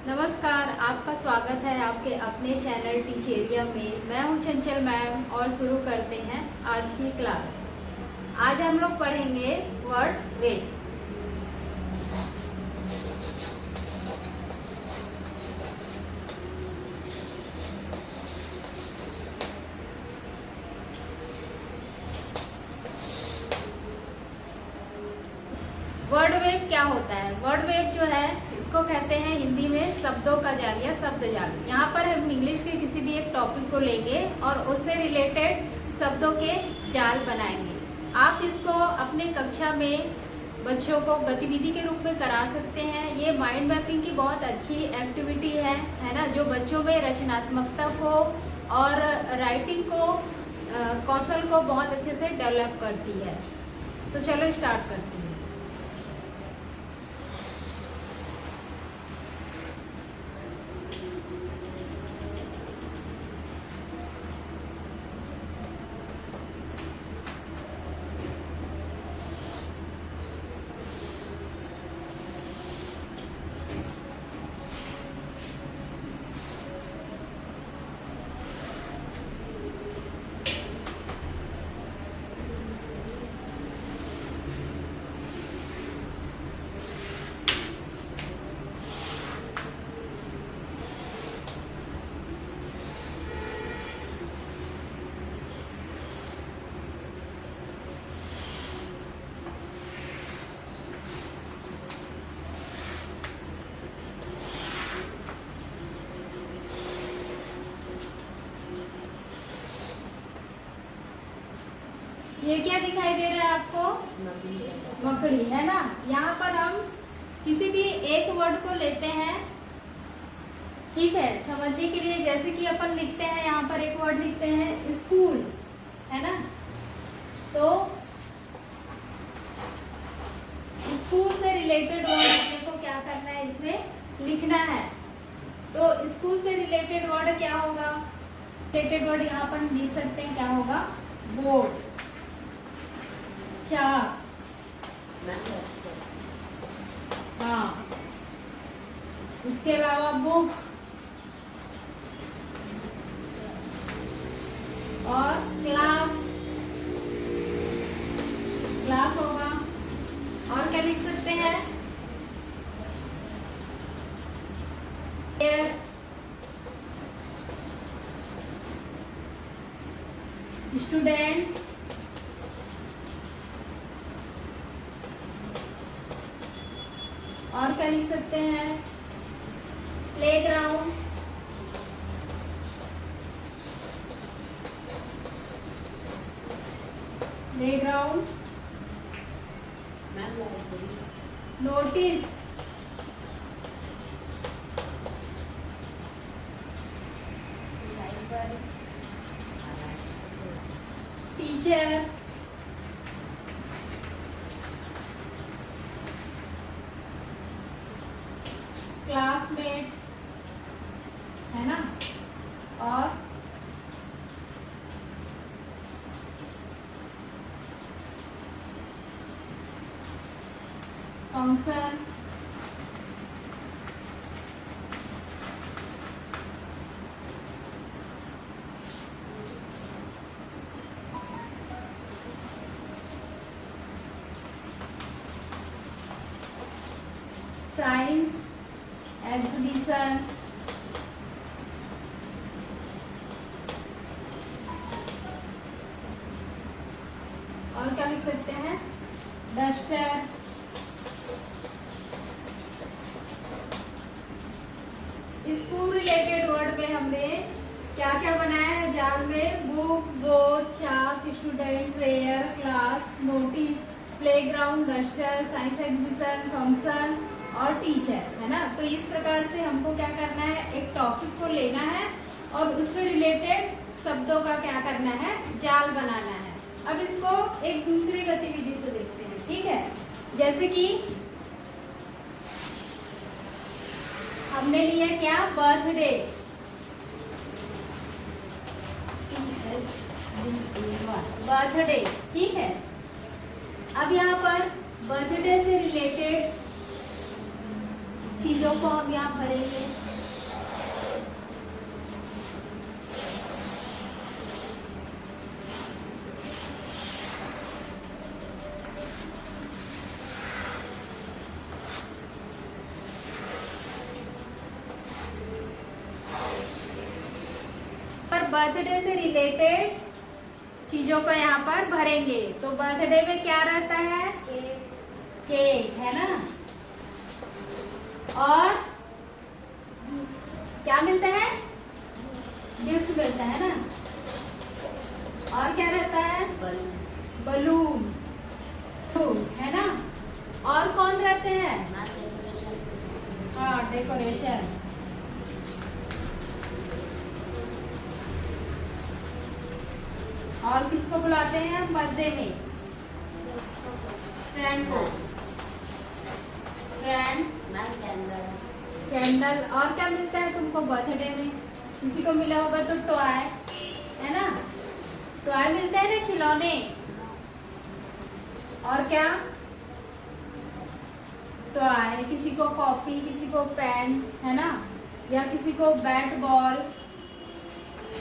नमस्कार, आपका स्वागत है आपके अपने चैनल टीचेरिया में। मैं हूं चंचल मैम और शुरू करते हैं आज की क्लास। आज हम लोग पढ़ेंगे वर्ड वेट। वर्ड वेव क्या होता है? वर्ड वेव जो है इसको कहते हैं हिंदी में शब्दों का जाल या शब्द जाल। यहाँ पर हम इंग्लिश के किसी भी एक टॉपिक को लेंगे और उससे रिलेटेड शब्दों के जाल बनाएंगे। आप इसको अपने कक्षा में बच्चों को गतिविधि के रूप में करा सकते हैं। ये माइंड मैपिंग की बहुत अच्छी एक्टिविटी है ना, जो बच्चों में रचनात्मकता को और राइटिंग को कौशल को बहुत अच्छे से डेवलप करती है। तो चलो स्टार्ट करते हैं। ये क्या दिखाई दे रहा है आपको? मकड़ी है ना। यहाँ पर हम किसी भी एक वर्ड को लेते हैं, ठीक है, समझने के लिए। जैसे कि अपन लिखते हैं, यहाँ पर एक वर्ड लिखते हैं स्कूल, है ना। तो स्कूल से रिलेटेड वर्ड अपने को क्या करना है, इसमें लिखना है। तो स्कूल से रिलेटेड वर्ड क्या होगा? रिलेटेड वर्ड यहाँ पर लिख सकते हैं, क्या होगा? बोर्ड, चाक, हाँ, उसके अलावा बुक और क्लास, क्लास होगा। और क्या लिख सकते हैं? स्टूडेंट, और क्या लिख सकते हैं? Playground, playground, notice, teacher, classmate, है ना। और फंक्शन, साइंस, एग्जीबिशन, और क्या लिख सकते हैं? डस्टर, स्कूल रिलेटेड वर्ड में हमने क्या क्या बनाया है जाल में? Book, board, chalk, student, prayer, class, notice, playground, duster, science exhibition, function और टीचर, है ना। तो इस प्रकार से हमको क्या करना है, एक टॉपिक को लेना है और उससे रिलेटेड शब्दों का क्या करना है, जाल बनाना है। अब इसको एक दूसरी गतिविधि से देखते हैं, ठीक है। जैसे कि हमने लिया क्या? बर्थडे, बर्थडे, ठीक है। अब यहाँ पर बर्थडे से रिलेटेड चीजों को हम यहाँ भरेंगे। बर्थडे से रिलेटेड चीजों को यहाँ पर भरेंगे। तो बर्थडे में क्या रहता है? केक है ना, और क्या मिलता है? गिफ्ट मिलता है ना, और क्या रहता है? बलून है ना, और कौन रहते हैं? हाँ, डेकोरेशन। और किसको बुलाते हैं हम बर्थडे में? फ्रेंड को। Friend, candle. और क्या मिलता है तुमको बर्थडे में? किसी को मिला होगा तो टॉय, है ना, टॉय मिलता है ना, खिलौने। और क्या? टॉय। किसी को कॉपी, किसी को पेन, है ना, या किसी को बैट बॉल,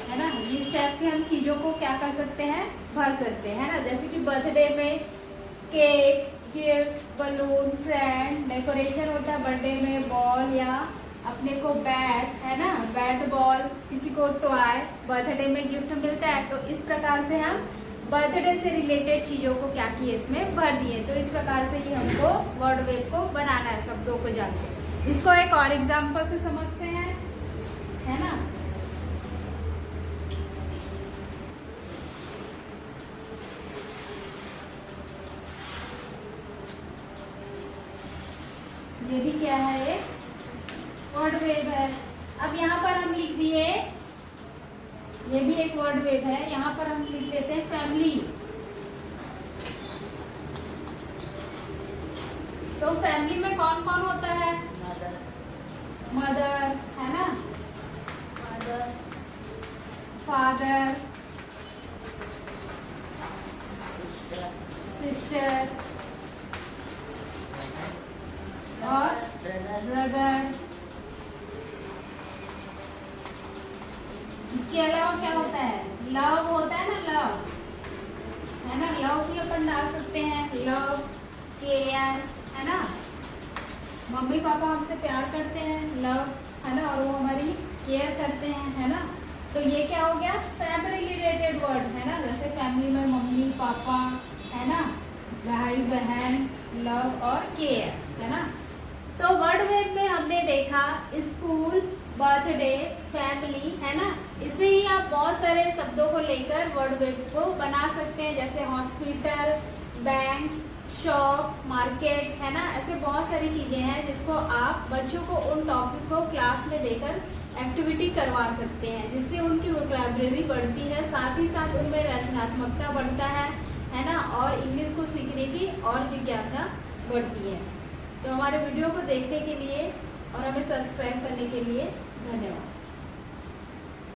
है ना। इस टाइप की हम चीजों को क्या कर सकते हैं? भर सकते हैं ना। जैसे कि बर्थडे में cake, gift, balloon, friend, decoration होता है बर्थडे में, बॉल या अपने को बैट, है ना, बैट बॉल, किसी को टॉय, बर्थडे में गिफ्ट मिलता है। तो इस प्रकार से हम बर्थडे से रिलेटेड चीजों को क्या किए, इसमें भर दिए। तो इस प्रकार से ही हमको वर्ड वेव को बनाना है, शब्दों को जानकर। इसको एक और एग्जाम्पल से समझते हैं, है ना। ये भी क्या है? एक वर्ड वेव है। अब यहाँ पर हम लिख दिए, ये भी एक वर्ड वेव है। यहाँ पर हम लिख देते हैं फैमिली। तो फैमिली में कौन कौन होता है? मदर, है ना, फादर, सिस्टर और ब्रदर। इसके अलावा क्या होता है? लव होता है ना, लव, है ना, लव भी अपन डाल सकते हैं। लव, केयर, है ना, मम्मी पापा हमसे प्यार करते हैं, लव, है ना, और वो हमारी केयर करते हैं, है ना। तो ये क्या हो गया? फैमिली रिलेटेड वर्ड, है ना। जैसे फैमिली में मम्मी पापा, है ना, भाई बहन, लव और केयर, है ना। तो वर्ड वेव में हमने देखा स्कूल, बर्थडे, फैमिली, है ना। इसे ही आप बहुत सारे शब्दों को लेकर वर्ड वेव को बना सकते हैं। जैसे हॉस्पिटल, बैंक, शॉप, मार्केट, है ना। ऐसे बहुत सारी चीजें हैं जिसको आप बच्चों को उन टॉपिक को क्लास में देकर एक्टिविटी करवा सकते हैं, जिससे उनकी वोकैबुलरी बढ़ती है, साथ ही साथ उनमें रचनात्मकता बढ़ता है ना, और इंग्लिश को सीखने की और जिज्ञासा बढ़ती है। तो हमारे वीडियो को देखने के लिए और हमें सब्सक्राइब करने के लिए धन्यवाद।